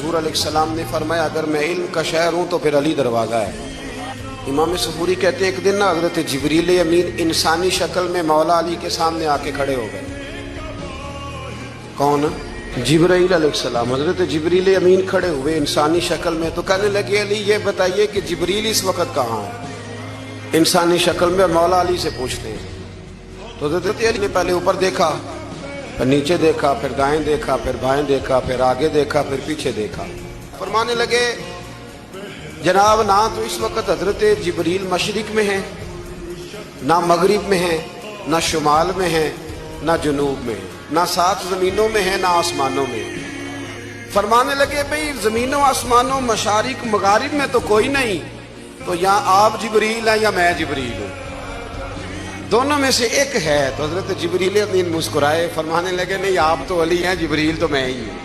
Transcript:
حضور علیہ السلام نے فرمایا اگر میں علم کا شہر ہوں تو پھر علی دروازہ ہے۔ امام سحوری کہتے ہیں ایک دن نا حضرت جبریل امین انسانی شکل میں مولا علی کے سامنے آ کے کھڑے ہو گئے۔ کون؟ جبرائیل علیہ السلام۔ حضرت جبریل امین کھڑے ہوئے انسانی شکل میں، تو کہنے لگے علی یہ بتائیے کہ جبریل اس وقت کہاں ہے؟ انسانی شکل میں، مولا علی سے پوچھتے ہیں۔ تو حضرت علی نے پہلے اوپر دیکھا، پھر نیچے دیکھا، پھر دائیں دیکھا، پھر بائیں دیکھا، پھر آگے دیکھا، پھر پیچھے دیکھا۔ فرمانے لگے جناب نہ تو اس وقت حضرت جبریل مشرق میں ہیں، نہ مغرب میں ہیں، نہ شمال میں ہیں، نہ جنوب میں ہیں، نہ 7 زمینوں میں ہیں، نہ آسمانوں میں ہیں۔ فرمانے لگے بھئی زمینوں آسمانوں مشارق مغارب میں تو کوئی نہیں، تو یا آپ جبریل ہیں یا میں جبریل ہوں، دونوں میں سے ایک ہے۔ تو حضرت جبریل امین مسکرائے، فرمانے لگے نہیں آپ تو علی ہیں، جبریل تو میں ہی ہوں۔